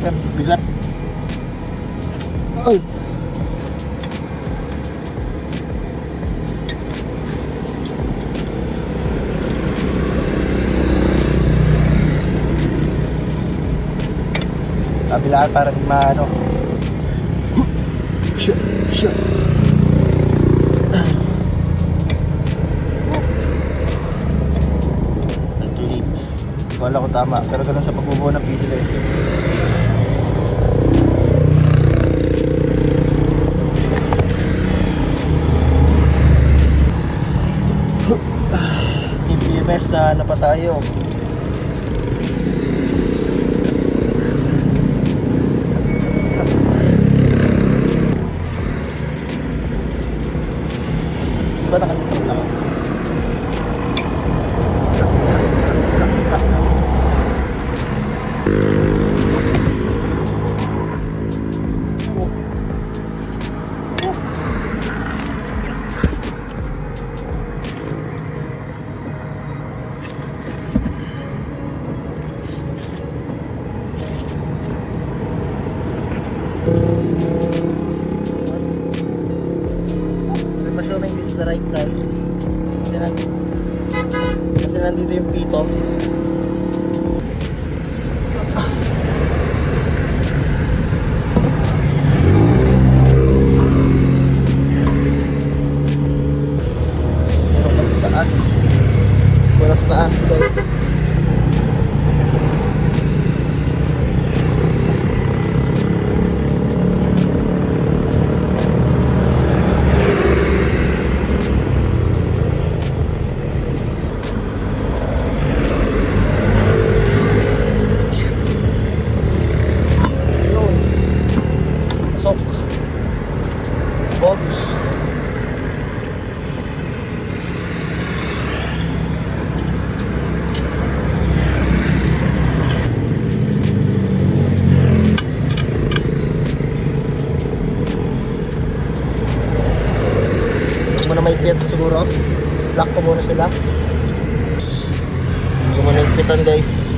Yan, bigat. Ay! Kabilaan para di maano. Shit. Tulit. Wala ko tama, pero ganun sa pagbubuo ng PC guys. Yung PMS na pa tayo. Diba nakadipag na ako? Showing this the right side kasi nandito yung pito. Wala sa taas guys. Box. Huwag mo na may fit siguro. Lock ko muna sila. Huwag mo na yung fitan guys.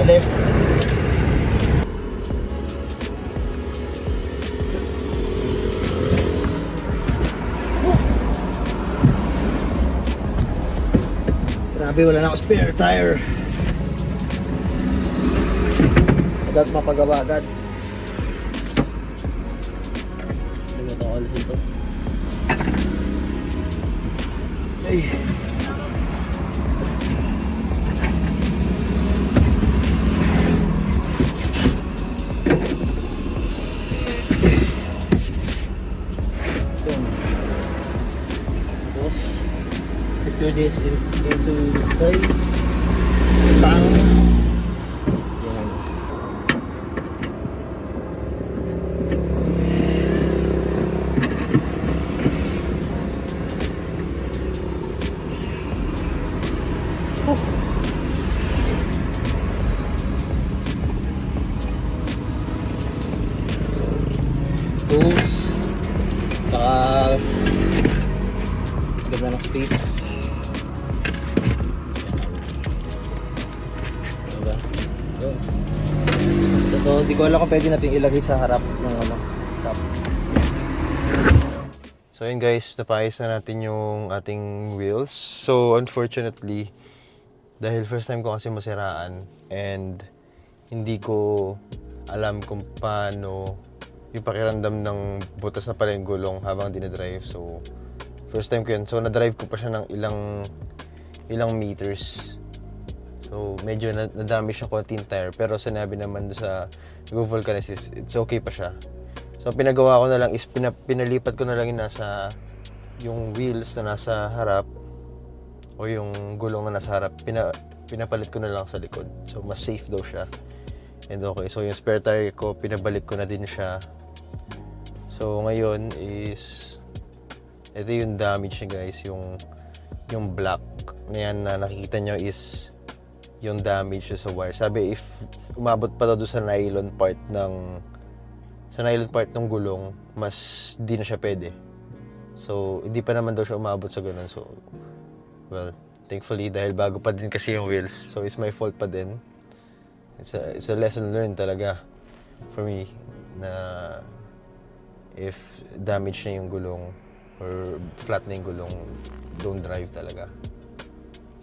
Alis. Grabe, wala na ako spare tire. Agad mapagawa agad. Hindi mo itong alis ito. Ay. Secure this into place. Bang! Yan. Tools. Saka ganda ng space. So, hindi ko alam kung pwede natin ilagay sa harap ng ano, top. So, So yun guys, napayos na natin yung ating wheels. So unfortunately, dahil first time ko kasi masiraan and hindi ko alam kung paano yung pakiramdam ng butas na pala yung gulong habang dinadrive. So first time ko yun. So nadrive ko pa siya ng ilang meters. So medyo nadami siya konti yung tire. Pero sinabi naman doon sa Vulcanis, it's okay pa siya. So pinagawa ko na lang is pinalipat ko na lang yung wheels na nasa harap o yung gulong na nasa harap, pinapalit ko na lang sa likod. So mas safe daw siya. And okay, so yung spare tire ko, pinabalik ko na din siya. So ngayon is ito yung damage niya guys, yung black na yan na nakikita nyo is yung damage sa wire. Sabi if umabot pa daw doon sa nylon part ng gulong, mas di na siya pwede. So, hindi pa naman daw siya umabot sa ganun. So, well, thankfully, dahil bago pa din kasi yung wheels, so it's my fault pa din. It's a lesson learned talaga for me na if damage na yung gulong or flat na yung gulong, don't drive talaga.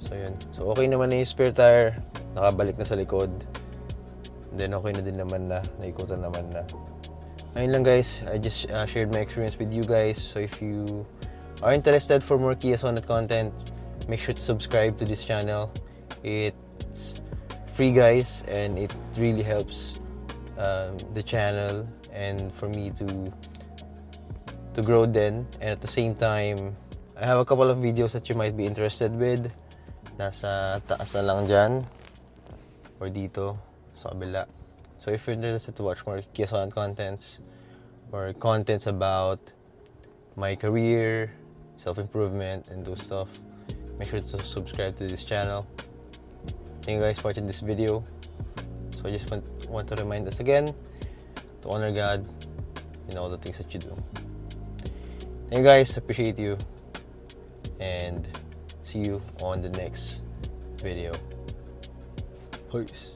So, yun. So, okay naman na yung spare tire. Nakabalik na sa likod. And then, okay na din naman na. Naikutan naman na. Ayun lang guys, I just shared my experience with you guys. So if you are interested for more Kia Sonet content, make sure to subscribe to this channel. It's free guys, and it really helps the channel and for me to grow then. And at the same time, I have a couple of videos that you might be interested with. Nasa taas na lang dyan or dito sa kabila. So if you're interested to watch more Kia Sonet contents or contents about my career, self-improvement, and those stuff, make sure to subscribe to this channel. Thank you guys for watching this video. So I just want to remind us again to honor God in all the things that you do. Thank you guys, appreciate you, and see you on the next video. Peace.